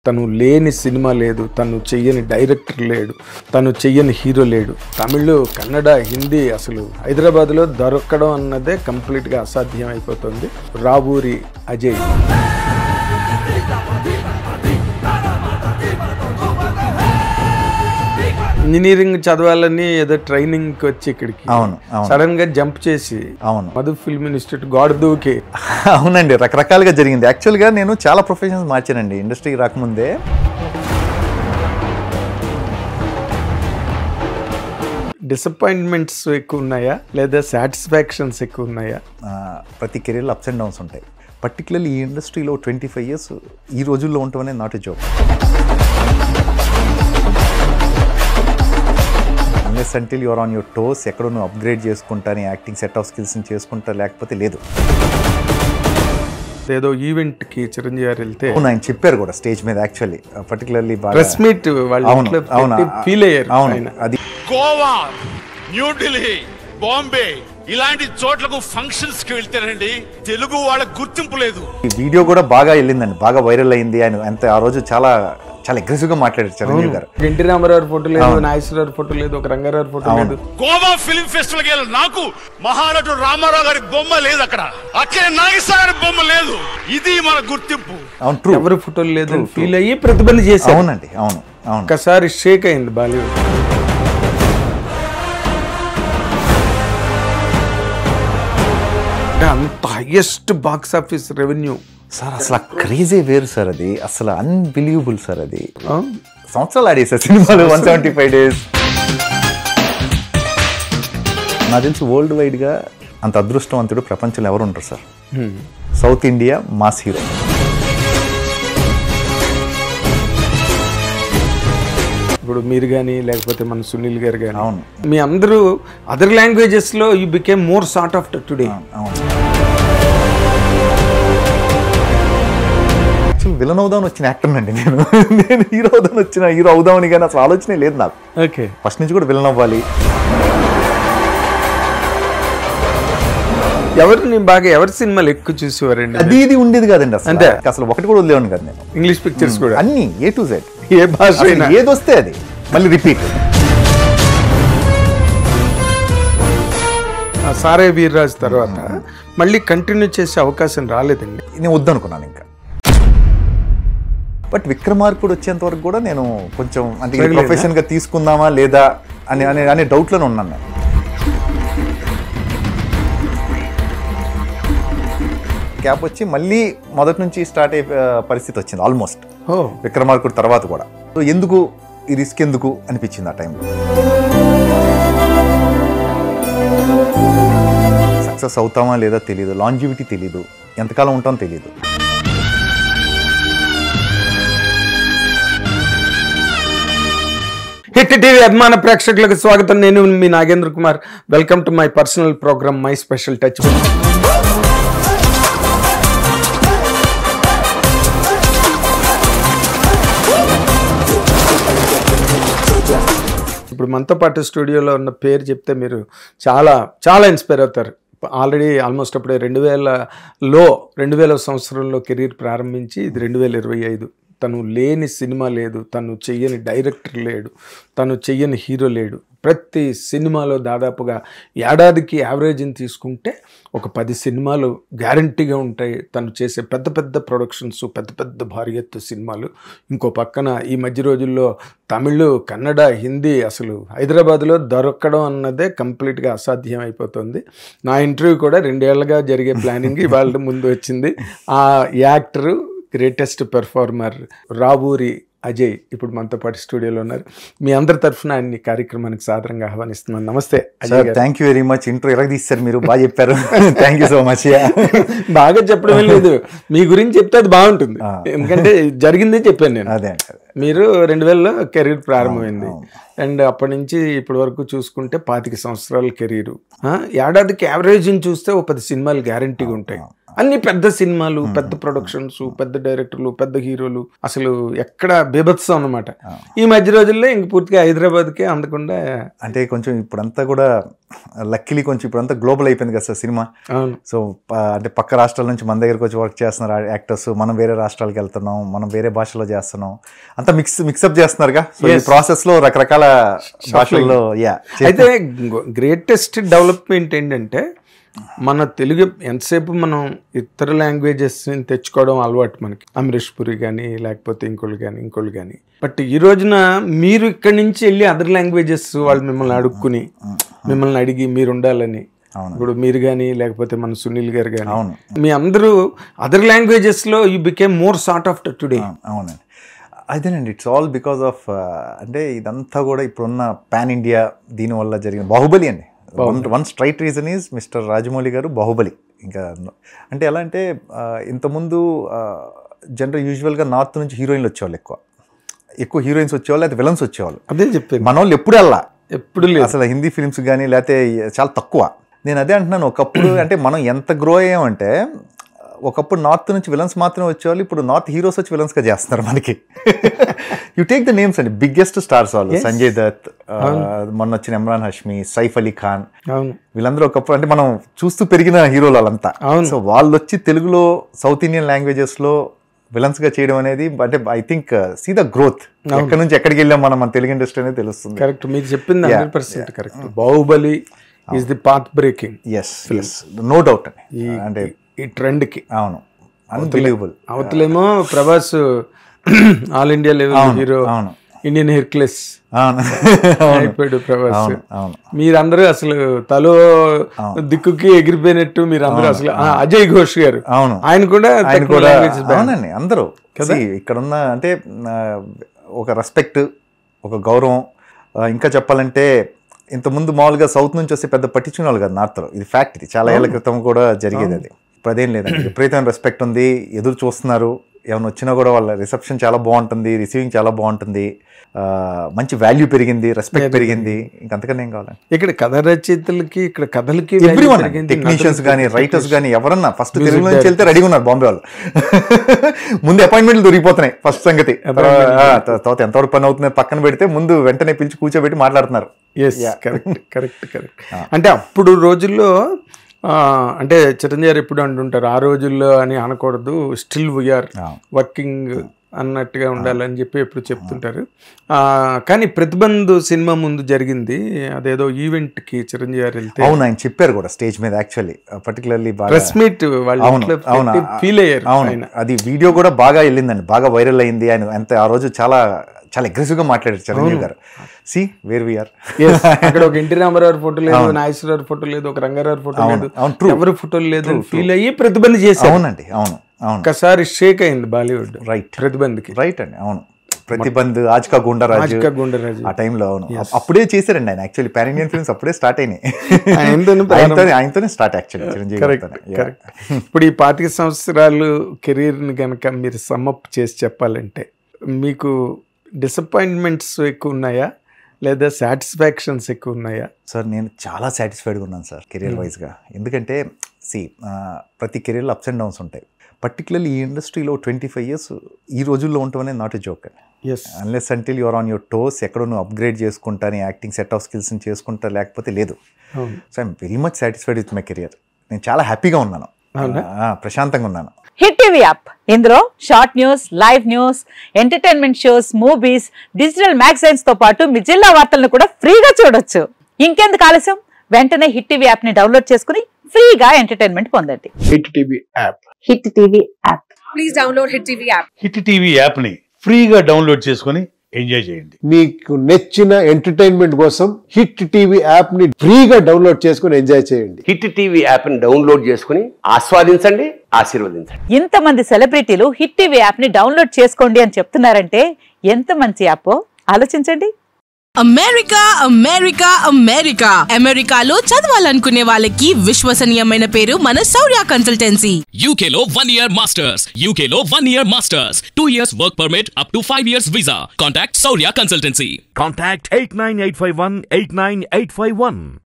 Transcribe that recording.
తను లేని సినిమా లేదు, తను చెయ్యని డైరెక్టర్ లేడు, తను చెయ్యని హీరో లేడు. తమిళ్, కన్నడ, హిందీ అసలు హైదరాబాద్లో దొరకడం అన్నదే కంప్లీట్గా అసాధ్యం అయిపోతుంది. రావూరి అజయ్ ఇంజనీరింగ్ చదవాలని ఏదో ట్రైనింగ్కి వచ్చి ఇక్కడికి సడన్ గా జంప్ చేసి మధు ఫిల్మ్ ఇన్స్టిట్యూట్ గాడ్ దూకి. అవునండి, రకరకాలుగా జరిగింది. యాక్చువల్గా నేను చాలా ప్రొఫెషన్స్ మార్చానండి ఇండస్ట్రీకి రాకముందే. డిసప్పాయింట్మెంట్స్ ఎక్కువ ఉన్నాయా లేదా సాటిస్ఫాక్షన్స్ ఎక్కువ ఉన్నాయా? ప్రతి కెరీర్లో అప్స్ అండ్ డౌన్స్ ఉంటాయి. పర్టికులర్లీ ఈ ఇండస్ట్రీలో 25 years ఈ రోజుల్లో ఉండటం అనేది not a job. Unless until your on your toes, ఎక్కడో నువ్వు అప్గ్రేడ్ చేసుకుంటాను, యాక్టింగ్ సెట్ ఆఫ్ స్కిల్స్ని చేసుకుంటా, లేకపోతే లేదు. ఏదో ఈవెంట్కి చిరంజీవి గారు వెళ్తే ఆయన చెప్పారు కూడా స్టేజ్ మీద, actually particularly press meet feel అయ్యారు. అది గోవా, న్యూఢిల్లీ, బాంబే ఇలాంటి చోట్లకు ఫంక్షన్స్ కి వెళ్తారండి తెలుగు వాళ్ళకి గుర్తింపు లేదు. ఈ వీడియో కూడా బాగా వెళ్ళిందండి, బాగా వైరల్ అయింది. ఆయన అంత ఆ రోజు చాలా చాలా అగ్రెసివ్ గా మాట్లాడారు చిరంజీవి గారు. ఎన్టీ రామారావు ఫోటో లేదు, నాగేశ్వరరావు ఫోటో లేదు, ఒక రంగారావు ఫోటో లేదు. గోవా ఫిల్మ్ ఫెస్టివల్ కి నాకు మహానటుడు రామారావు గారి బొమ్మ లేదు, అక్కడ అక్కడ నాగేశ్వర గారి బొమ్మ లేదు. ఇది మన గుర్తింపు. ఎవరి ఫోటోలు లేదు ఫీల్ అయ్యి ప్రతిబంధ చేశారు. అవునండి, అవును అవును. ఒకసారి షేక్ అయింది బాలీవుడ్. అంత highest box office revenue sir, అసలు క్రేజీ వేరు సార్, అది అసలు అన్బిలీవబుల్ సార్. అది సంవత్సరాలు ఆడేసారు సినిమాలు, 175 days. నాకు తెలిసి వరల్డ్ వైడ్గా అంత అదృష్టవంతుడు ప్రపంచంలో ఎవరు ఉంటారు sir? South India mass hero. ఇప్పుడు మీరు కానీ లేకపోతే మన సునీల్ గారు కానీ, అవును, మీ అందరూ అదర్ లాంగ్వేజెస్లో you became more sort of today. అవును. విలన్ అవుదామని వచ్చిన యాక్టర్ అండి నేను హీరో అవుదామని వచ్చిన హీరో అవుదామని కానీ అసలు ఆలోచనే లేదు నాకు. ఓకే, ఫస్ట్ నుంచి కూడా విలన్ అవ్వాలి. ఎవరి సినిమాలు ఎక్కువ చూసేవారండి? అది ఇది ఉండేది కాదండి అసలు. అంటే అసలు ఒకటి కూడా వదిలేవాడిని కాదు నేను. ఇంగ్లీష్ పిక్చర్స్ కూడా అన్ని A to Z, ఏ భాష ఏది వస్తే అది మళ్ళీ రిపీట్. సారే వీర్రాజు తర్వాత మళ్ళీ కంటిన్యూ చేసే అవకాశం రాలేదండి. నేను వద్దనుకున్నాను ఇంకా. బట్ విక్రమార్కుడు వచ్చేంత వరకు కూడా నేను కొంచెం అంటే ప్రొఫెషన్ గా తీసుకుందామా లేదా అనే డౌట్లోనే ఉన్నాను నేను. గ్యాప్ వచ్చి మళ్ళీ మొదటి నుంచి స్టార్ట్ అయ్యే పరిస్థితి వచ్చింది ఆల్మోస్ట్ విక్రమార్కుడు తర్వాత కూడా. సో ఎందుకు ఈ రిస్క్ ఎందుకు అనిపించింది ఆ టైంలో. సక్సెస్ అవుతామా లేదా తెలియదు, లాంజివిటీ తెలియదు, ఎంతకాలం ఉంటామో తెలియదు. హిట్ టీవీ అభిమాన ప్రేక్షకులకు స్వాగతం. నేను మీ Nagendra Kumar. Welcome to my personal program my special touch. ఇప్పుడు మనతో పాటు స్టూడియోలో ఉన్న పేరు చెప్తే మీరు చాలా చాలా ఇన్స్పైర్ అవుతారు. ఆల్రెడీ ఆల్మోస్ట్ అప్పుడే 2000 సంవత్సరంలో కెరీర్ ప్రారంభించి ఇది 2025. తను లేని సినిమా లేదు, తను చెయ్యని డైరెక్టర్ లేడు, తను చెయ్యని హీరో లేడు. ప్రతి సినిమాలో దాదాపుగా ఏడాదికి యావరేజ్ని తీసుకుంటే ఒక 10 సినిమాలు గ్యారంటీగా ఉంటాయి. తను చేసే పెద్ద పెద్ద ప్రొడక్షన్స్, పెద్ద పెద్ద భారీ ఎత్తు సినిమాలు. ఇంకో పక్కన ఈ మధ్య రోజుల్లో తమిళ్, కన్నడ, హిందీ అసలు హైదరాబాద్లో దొరకడం అన్నదే కంప్లీట్గా అసాధ్యం అయిపోతుంది. నా ఇంటర్వ్యూ కూడా 2 ఏళ్ళగా జరిగే ప్లానింగ్ ఇవాళ ముందు వచ్చింది. ఆ actor, greatest performer Ravuri Ajay ఇప్పుడు మనతో పాటు స్టూడియోలో ఉన్నారు. మీ అందరి తరఫున అన్ని కార్యక్రమానికి సాదరంగా ఆహ్వానిస్తున్నాను. నమస్తే Ajay. Thank you very much. Intro ఎలా తీస్తారు మీరు, బాగా చెప్పారు. Thank you so much. బాగా చెప్పడమే లేదు, మీ గురించి చెప్తే అది బాగుంటుంది. ఎందుకంటే జరిగిందే చెప్పాను నేను. అదే మీరు 2000లో కెరీర్ ప్రారంభమైంది అండ్ అప్పటి నుంచి ఇప్పటి వరకు చూసుకుంటే 25 సంవత్సరాల కెరీరు. ఏడాదికి యావరేజ్ని చూస్తే ఓ 10 సినిమాలు గ్యారంటీగా ఉంటాయి. అన్ని పెద్ద సినిమాలు, పెద్ద ప్రొడక్షన్స్, పెద్ద డైరెక్టర్లు, పెద్ద హీరోలు, అసలు ఎక్కడ బీభత్సం అన్నమాట. ఈ మధ్య రోజుల్లో ఇంక పూర్తిగా హైదరాబాద్కే అందకుండా, అంటే కొంచెం ఇప్పుడంతా కూడా లక్కీలీ కొంచెం ఇప్పుడంతా గ్లోబల్ అయిపోయింది కదా సార్ సినిమా. సో అంటే పక్క రాష్ట్రాల నుంచి మన దగ్గరకు వచ్చి వర్క్ చేస్తున్నారు యాక్టర్స్, మనం వేరే రాష్ట్రాలకు వెళ్తున్నాం, మనం వేరే భాషలో చేస్తున్నాం, అంతా మిక్సప్ చేస్తున్నారుగా. సో ఈ ప్రాసెస్ లో రకరకాల భాషల్లో అయితే గ్రేటెస్ట్ డెవలప్మెంట్ ఏంటంటే మన తెలుగు ఎంతసేపు మనం ఇతర లాంగ్వేజెస్ తెచ్చుకోవడం అలవాటు మనకి, అమరీష్ పురి కానీ లేకపోతే ఇంకోళ్ళు కానీ. బట్ ఈ రోజున మీరు ఇక్కడి నుంచి వెళ్ళి అదర్ లాంగ్వేజెస్ వాళ్ళు మిమ్మల్ని అడిగి మీరు ఉండాలని, ఇప్పుడు మీరు కానీ లేకపోతే మన సునీల్ గారు కానీ మీ అందరూ అదర్ లాంగ్వేజెస్ లో you became more sort of today. అవునండి, అదేనండి. ఇట్స్ ఆల్ బికాస్ ఆఫ్ అంటే ఇదంతా కూడా ఇప్పుడున్న పాన్ ఇండియా దీనివల్ల జరిగిన బాహుబలి అండి. One straight reason is mister Rajamouli గారు బాహుబలి. ఇంకా అంటే ఎలా అంటే ఇంతకుముందు యూజువల్గా నార్త్ నుంచి హీరోయిన్లు వచ్చేవాళ్ళు, ఎక్కువ హీరోయిన్స్ వచ్చేవాళ్ళు, అయితే విలన్స్ వచ్చేవాళ్ళు. అదే చెప్పారు, మన వాళ్ళు ఎప్పుడు అసలు హిందీ ఫిల్మ్స్ కానీ లేకపోతే చాలా తక్కువ. నేను అదే అంటున్నాను, ఒకప్పుడు అంటే మనం ఎంత గ్రో అయ్యామంటే ఒకప్పుడు నార్త్ నుంచి విలన్స్ మాత్రమే వచ్చేవాళ్ళు, ఇప్పుడు నార్త్ హీరోస్ వచ్చి విలన్స్ గా చేస్తున్నారు మనకి. యూ టేక్ ద నేమ్స్ అండి, బిగ్గెస్ట్ స్టార్స్ వాళ్ళు, సంజయ్ దత్, మొన్న వచ్చిన ఇమ్రాన్ హష్మి, సైఫ్ అలీ ఖాన్, వీళ్ళందరూ ఒకప్పుడు అంటే మనం చూస్తూ పెరిగిన హీరోలు వాళ్ళంతా. సో వాళ్ళు వచ్చి తెలుగులో సౌత్ ఇండియన్ లాంగ్వేజెస్ లో విలన్స్ గా చేయడం అనేది అంటే I think see the growth. ఎక్కడి నుంచి ఎక్కడికి వెళ్ళాం మన తెలుగు ఇండస్ట్రీ అనేది తెలుస్తుంది. కరెక్ట్, మీరు చెప్పింది 100% correct. Baahubali is the path breaking. No doubt అండి. అంటే ఈ ట్రెండ్ కి అవును, అన్బిలీవబుల్. అవతలేమో Prabhas all India level hero, Indian Hercules అయిపోయాడు ప్రభాస్. మీరందరూ అసలు తలో దిక్కుకి ఎగిరిపోయినట్టు మీరందరూ అసలు. అజయ్ ఘోష్ గారు ఆయన కూడా అవునండి. అందరూ ఇక్కడ ఉన్న అంటే ఒక రెస్పెక్ట్, ఒక గౌరవం. ఇంకా చెప్పాలంటే ఇంతకుముందు మామూలుగా సౌత్ నుంచి వస్తే పెద్ద పట్టించుకునే వాళ్ళు కదా నార్త్లో. ఇది ఫ్యాక్ట్, ఇది చాలా ఏళ్ల క్రితం కూడా జరిగేది. అది ఇప్పుడు అదేం లేదండి, విపరీతమైన రెస్పెక్ట్ ఉంది, ఎదురు చూస్తున్నారు. ఏమైనా వచ్చినా కూడా వాళ్ళ రిసెప్షన్ చాలా బాగుంటుంది, రిసీవింగ్ చాలా బాగుంటుంది, మంచి వాల్యూ పెరిగింది, రెస్పెక్ట్ పెరిగింది. ఇంకంతకన్నా ఏం కావాలి. ఇక్కడ కథ రచయితలకి, ఇక్కడ కథలకి టెక్నీషియన్స్ కానీ రైటర్స్ కానీ ఎవరన్నా ఫస్ట్ తెలుగు నుంచి వెళ్తే రెడీగా ఉన్నారు బాంబే వాళ్ళు. ముందు అపాయింట్మెంట్లు దొరికిపోతున్నాయి ఫస్ట్ సంగతి. తర్వాత ఎంతవరకు పని అవుతుంది పక్కన పెడితే ముందు వెంటనే పిలిచి కూర్చోబెట్టి మాట్లాడుతున్నారు. కరెక్ట్. అంటే అప్పుడు రోజుల్లో అంటే చిరంజీవి గారు ఎప్పుడు అంటుంటారు, ఆ రోజుల్లో అని అనకూడదు, స్టిల్ వీఆర్ వర్కింగ్ అన్నట్టుగా ఉండాలని చెప్పి ఎప్పుడు చెప్తుంటారు. కానీ ప్రతిబంధు సినిమా ముందు జరిగింది అదేదో ఈవెంట్ కి చిరంజీవి గారు వెళ్తే, అవును ఆయన చెప్పారు కూడా స్టేజ్ మీద. Actually particularly press meet feel అయ్యారు. అది వీడియో కూడా బాగా వెళ్ళిందండి, బాగా వైరల్ అయింది. ఆయన అంతే ఆ రోజు చాలా అగ్రెసివ్ గా మాట్లాడారు Chiranjeevi garu. See where we are. అక్కడ ఒక ఎన్టీ రామారావు ఫోటో లేదు, నాగేశ్వరరావు ఫోటో లేదు, ఒక రంగారావు ఫోటో లేదు, ఎవరి ఫోటోలు లేదు, ఫీల్ అయ్యి ప్రతిబంధ చేశారు. అవునండి, అవును. ఒకసారి షేక్ అయింది బాలీవుడ్ రైట్ ప్రతిబంధ్కి. రైట్ అండి, అవును. ప్రతిబంధ్, ఆజ్కా గుండరాజు ఆ టైంలో. అవును, అప్పుడే చేశారండి ఆయన. యాక్చువల్లీ పాన్ ఇండియన్ ఫిల్మ్స్ అప్పుడే స్టార్ట్ అయినాయి, ఆయనతోనే స్టార్ట్ యాక్చువల్లీ చిరంజీవి. ఇప్పుడు ఈ 25 సంవత్సరాలు కెరీర్ ని కనుక మీరు సమ్మప్ చేసి చెప్పాలంటే మీకు డిసప్పాయింట్మెంట్స్ ఎక్కువ ఉన్నాయా లేదా సాటిస్ఫాక్షన్స్ ఎక్కువ ఉన్నాయా? సార్ నేను చాలా సాటిస్ఫైడ్గా ఉన్నాను సార్ కెరీర్ వైజ్గా. ఎందుకంటే ప్రతి కెరీర్లో అప్స్ అండ్ డౌన్స్ ఉంటాయి. పర్టికులర్లీ ఈ ఇండస్ట్రీలో 25 years ఈ రోజుల్లో ఉండటం అనేది నాట్ ఎ జోక్ అండి. Unless until your on your toes, ఎక్కడో నువ్వు అప్గ్రేడ్ చేసుకుంటా, నీ యాక్టింగ్ సెట్ ఆఫ్ స్కిల్స్ని చేసుకుంటా, లేకపోతే లేదు. So I'm very much satisfied with my career. నేను చాలా హ్యాపీగా ఉన్నాను, ప్రశాంతంగా ఉన్నాను. హిట్ టీవీ యాప్, ఇందులో short news, live news, entertainment shows, movies, digital magazines తో పాటు మీ జిల్లా వార్తలను కూడా ఫ్రీగా చూడొచ్చు. ఇంకెందుకు ఆలస్యం, వెంటనే హిట్ టీవీ యాప్ ని డౌన్లోడ్ చేసుకుని ఫ్రీగా ఎంటర్టైన్మెంట్ పొందండి. Hit TV app. Hit TV app. Please download hit TV app. Hit TV app ని ఫ్రీగా డౌన్లోడ్ చేసుకుని ఎంజాయ్ చేయండి. మీకు నచ్చిన ఎంటర్టైన్మెంట్ కోసం హిట్ టీవీ యాప్ ని ఫ్రీగా డౌన్లోడ్ చేసుకుని ఎంజాయ్ చేయండి. హిట్ టీవీ యాప్ ని డౌన్లోడ్ చేసుకుని ఆస్వాదించండి, ఆశీర్వదించండి. ఇంతమంది సెలబ్రిటీలు హిట్ టీవీ యాప్ ని డౌన్లోడ్ చేసుకోండి అని చెప్తున్నారంటే ఎంత మంచి యాప్ ఆలోచించండి. అమెరికాలో చదవాలనుకునే వాళ్ళకి విశ్వసనీయమైన పేరు మన శౌర్య consultancy. UKలో 1 year masters, 2 years work permit up to 5 years visa. Contact Saurya Consultancy. Contact 89851 89851.